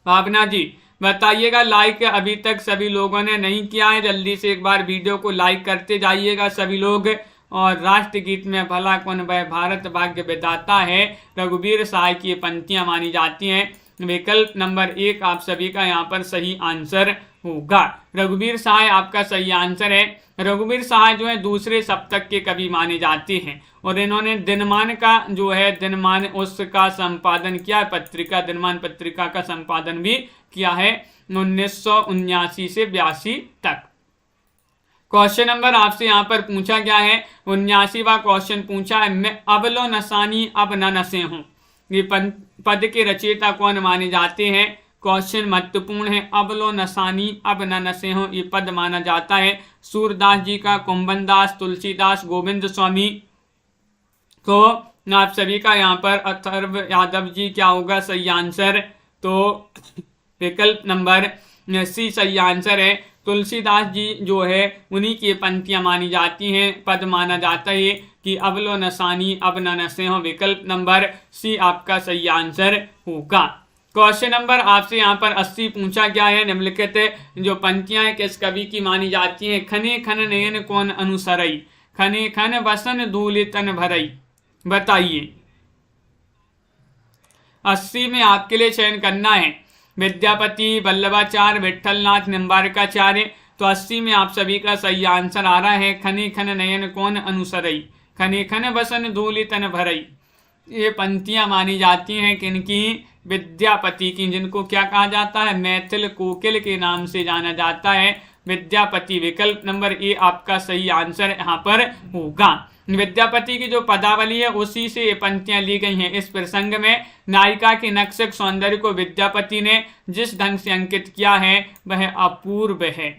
Speaker 1: भावना जी बताइएगा। लाइक अभी तक सभी लोगों ने नहीं किया है, जल्दी से एक बार वीडियो को लाइक करते जाइएगा सभी लोग। और राष्ट्रगीत में भला कौन वह भारत भाग्य विधाता है, रघुवीर सहाय की पंक्तियां मानी जाती हैं। विकल्प नंबर 1 आप सभी का यहाँ पर सही आंसर होगा। रघुवीर सहाय आपका सही आंसर है। रघुवीर सहाय जो है दूसरे सप्तक के कवि माने जाते हैं और इन्होंने दिनमान का जो है दिनमान उसका संपादन किया, पत्रिका दिनमान पत्रिका का संपादन भी किया है 1979 से 82 तक। क्वेश्चन नंबर आपसे यहाँ पर पूछा गया है 79वां क्वेश्चन पूछा है, मैं अब लो नसानी अब न नसे हूँ, ये पद के रचयिता कौन माने जाते हैं? क्वेश्चन महत्वपूर्ण है। अब लो नसानी अब न नसे हो, ये पद माना जाता है सूरदास जी का, कुंभन दास, तुलसीदास, गोविंद स्वामी। तो आप सभी का यहाँ पर अथर्व यादव जी क्या होगा सही आंसर? तो विकल्प नंबर सी सही आंसर है। तुलसीदास जी जो है उन्हीं की पंक्तियां मानी जाती हैं, पद माना जाता है कि अब लो नसानी अब न नसे हो, विकल्प नंबर सी आपका सही आंसर होगा। क्वेश्चन नंबर आपसे यहाँ पर 80 पूछा गया है, निम्नलिखित जो पंक्तियां हैं किस कवि की मानी जाती हैं? खने खन नयन कौन अनुसरई, खने खन बसन धूलि तन भरई, बताइए। 80 में आपके लिए चयन करना है विद्यापति, वल्लभाचार्य, विठलनाथ, निम्बारकाचार्य। तो 80 में आप सभी का सही आंसर आ रहा है खने खन नयन कौन अनुसरई, खने खन बसन धूलि तन भरई, ये पंक्तियां मानी जाती हैं किनकी? विद्यापति की, जिनको क्या कहा जाता है? मैथिल कोकिल के नाम से जाना जाता है विद्यापति। विकल्प नंबर ए आपका सही आंसर यहाँ पर होगा। विद्यापति की जो पदावली है उसी से ये पंक्तियां ली गई हैं। इस प्रसंग में नायिका के नक्शक सौंदर्य को विद्यापति ने जिस ढंग से अंकित किया है वह अपूर्व है।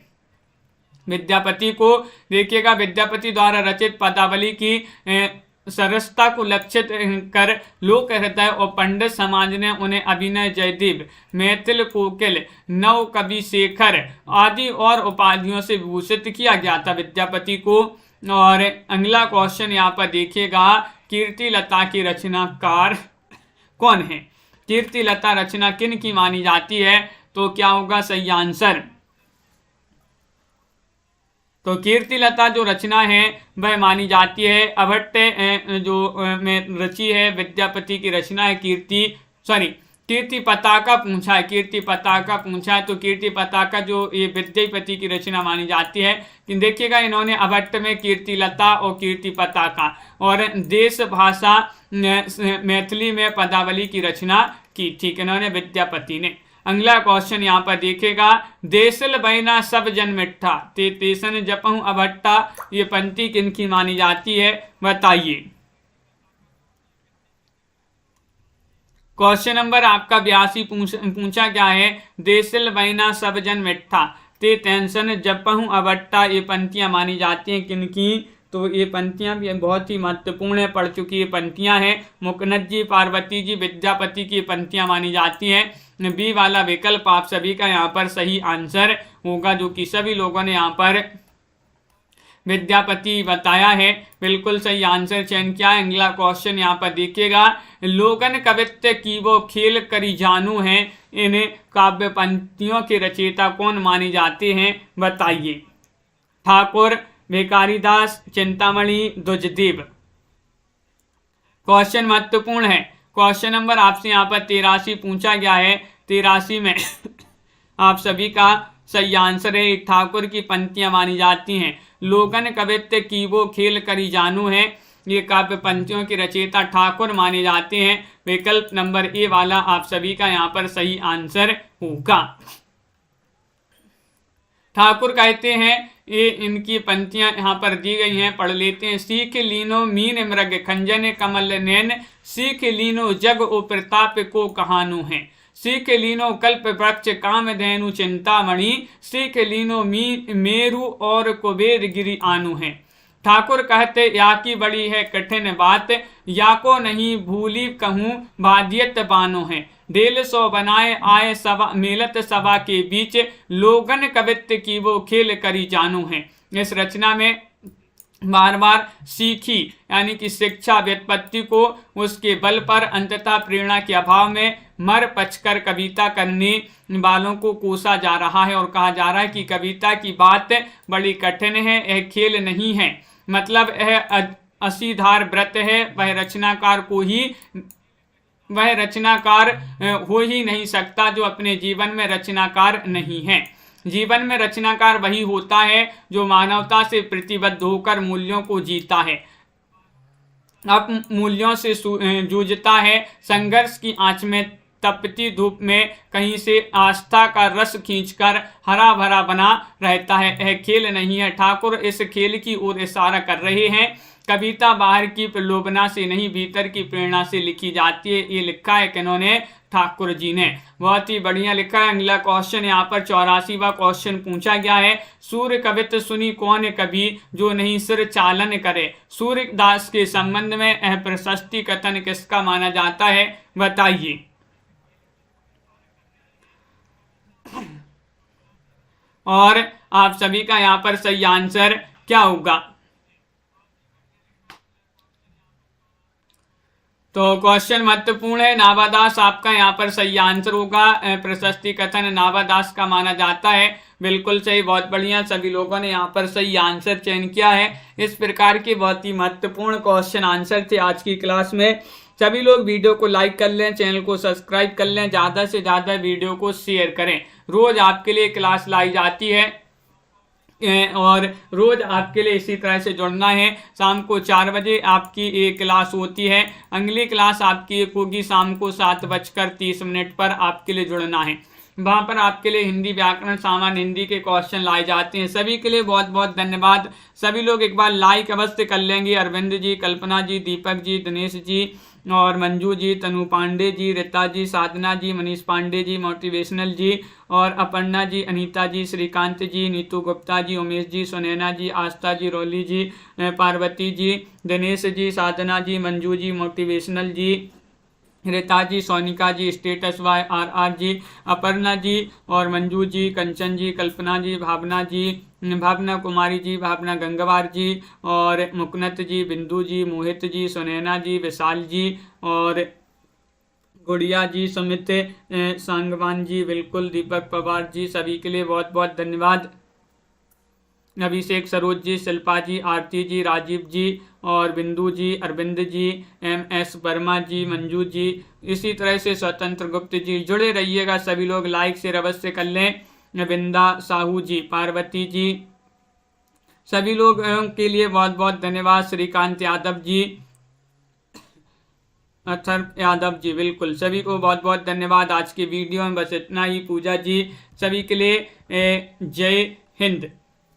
Speaker 1: विद्यापति को देखिएगा, विद्यापति द्वारा रचित पदावली की सरसता को लक्षित कर लोक हृदय और पंडित समाज ने उन्हें अभिनय जयदेव, मैथिल कोकिल, नव कवि शेखर आदि और उपाधियों से विभूषित किया गया था विद्यापति को। और अगला क्वेश्चन यहाँ पर देखिएगा, कीर्तिलता की रचनाकार कौन है? कीर्तिलता रचना किन की मानी जाती है? तो क्या होगा सही आंसर? तो कीर्तिलता जो रचना है वह मानी जाती है अभट्ट जो में रची है, विद्यापति की रचना है कीर्ति पताका पूछा है, कीर्ति पताका पूछा है, तो कीर्ति पताका जो ये विद्यापति की रचना मानी जाती है। कि देखिएगा इन्होंने अभट्ट में कीर्तिलता और कीर्ति पताका और देश भाषा मैथिली में पदावली की रचना की थी, इन्होंने विद्यापति ने। अगला क्वेश्चन यहाँ पर देखेगा, देसल बहना सब जन मिठा ते तेसन जपहूं अभट्टा, ये पंक्ति किनकी मानी जाती है? बताइए। क्वेश्चन नंबर आपका 82 पूछा क्या है? देसल बहना सब जन मिठा ते तेंसन जपहूं अभट्टा, ये पंक्तियां मानी जाती हैं किनकी? तो ये पंक्तियां भी बहुत ही महत्वपूर्ण है, पढ़ चुकी ये पंक्तियां हैं। मुकनद जी, पार्वती जी, विद्यापति की पंक्तियां मानी जाती हैं। बी वाला विकल्प आप सभी का यहाँ पर सही आंसर होगा, जो कि सभी लोगों ने यहाँ पर विद्यापति बताया है, बिल्कुल सही आंसर चयन किया है। अगला क्वेश्चन यहाँ पर देखिएगा, लोगन कवित्व की वो खेल करी जानू हैं, इन्हें काव्य पंक्तियों के रचयिता कौन माने जाते हैं? बताइए। ठाकुर, भिखारीदास, चिंतामणि, द्विजदेव। क्वेश्चन महत्वपूर्ण है। क्वेश्चन नंबर आपसे यहाँ पर 83 पूछा गया है। 83 में आप सभी का सही आंसर है, ठाकुर की पंक्तियां मानी जाती हैं। लोगन कवित्व की वो खेल करी जानू है, ये काव्य पंक्तियों के रचयिता ठाकुर माने जाते हैं। विकल्प नंबर ए वाला आप सभी का यहाँ पर सही आंसर होगा। ठाकुर कहते हैं, ये इनकी पंक्तियां यहाँ पर दी गई हैं, पढ़ लेते हैं। सीख लीनो मीन मृग खंजन कमल नैन, सीख लीनो जग ओ प्रताप को कहानु है, सीख लीनो कल्प वृक्ष काम धेनु चिंतामणि, सीख लीनो मेरु और कुबेर गिरी आनु है। ठाकुर कहते, या की बड़ी है कठिन बात, या को नहीं भूली कहूँ बाधियत बानो है, डेल सो बनाए आए सभा मेलत सभा के बीच, लोगन कवित्व की वो खेल करी जानू है। इस रचना में बार बार सीखी यानी कि शिक्षा व्युत्पत्ति को उसके बल पर अंततः प्रेरणा के अभाव में मर पचकर कविता करने वालों को कोसा जा रहा है और कहा जा रहा है कि कविता की बात बड़ी कठिन है, यह खेल नहीं है, मतलब यह असीधार व्रत है, वह रचनाकार हो ही नहीं सकता जो अपने जीवन में रचनाकार नहीं है। जीवन में रचनाकार वही होता है जो मानवता से प्रतिबद्ध होकर मूल्यों को जीता है, अब मूल्यों से जूझता है, संघर्ष की आंच में तपती धूप में कहीं से आस्था का रस खींचकर हरा भरा बना रहता है। यह खेल नहीं है। ठाकुर इस खेल की ओर इशारा कर रहे हैं। कविता बाहर की प्रलोभना से नहीं, भीतर की प्रेरणा से लिखी जाती है। ये लिखा है किन्होंने? ठाकुर जी ने। बहुत ही बढ़िया लिखा है। अगला क्वेश्चन यहाँ पर 84वां क्वेश्चन पूछा गया है। सूर्य कवित्व सुनी कौन कभी जो नहीं सिर चालन करे, सूर्यदास के संबंध में यह प्रशस्ति कथन किसका माना जाता है? बताइए। और आप सभी का यहाँ पर सही आंसर क्या होगा? तो क्वेश्चन महत्वपूर्ण है। नाभादास आपका यहाँ पर सही आंसर होगा। प्रशस्ति कथन नाभादास का माना जाता है। बिल्कुल सही, बहुत बढ़िया, सभी लोगों ने यहाँ पर सही आंसर चयन किया है। इस प्रकार के बहुत ही महत्वपूर्ण क्वेश्चन आंसर थे आज की क्लास में। सभी लोग वीडियो को लाइक कर लें, चैनल को सब्सक्राइब कर लें, ज़्यादा से ज़्यादा वीडियो को शेयर करें। रोज आपके लिए क्लास लाई जाती है और रोज आपके लिए इसी तरह से जुड़ना है। शाम को 4 बजे आपकी एक क्लास होती है। अगली क्लास आपकी एक होगी शाम को 7:30 पर आपके लिए जुड़ना है। वहाँ पर आपके लिए हिंदी व्याकरण सामान्य हिंदी के क्वेश्चन लाए जाते हैं। सभी के लिए बहुत बहुत धन्यवाद। सभी लोग एक बार लाइक अवश्य कर लेंगे। अरविंद जी, कल्पना जी, दीपक जी, दिनेश जी और मंजू जी, तनु पांडे जी, रीता जी, साधना जी, मनीष पांडे जी, मोटिवेशनल जी और अपर्णा जी, अनीता जी, श्रीकांत जी, नीतू गुप्ता जी, उमेश जी, सुनैना जी, आस्था जी, रोली जी, पार्वती जी, दिनेश जी, साधना जी, मंजू जी, मोटिवेशनल जी, रीता जी, सोनिका जी, स्टेटस वाई RR जी, अपर्णा जी और मंजू जी, कंचन जी, कल्पना जी, भावना जी, भावना कुमारी जी, भावना गंगवार जी और मुकनत जी, बिंदु जी, मोहित जी, सुनैना जी, विशाल जी और गुड़िया जी, सुमित सांगवान जी, बिल्कुल दीपक पवार जी, सभी के लिए बहुत बहुत धन्यवाद। अभिषेक सरोज जी, शिल्पा जी, आरती जी, राजीव जी और बिंदु जी, अरविंद जी, MS वर्मा जी, मंजू जी, इसी तरह से स्वतंत्र गुप्त जी। जुड़े रहिएगा सभी लोग, लाइक शेयर अवश्य कर लें। विंदा साहू जी, पार्वती जी, सभी लोग के लिए बहुत बहुत धन्यवाद। श्रीकांत यादव जी, अथर्व यादव जी, बिल्कुल सभी को बहुत बहुत धन्यवाद। आज की वीडियो में बस इतना ही। पूजा जी, सभी के लिए जय हिंद।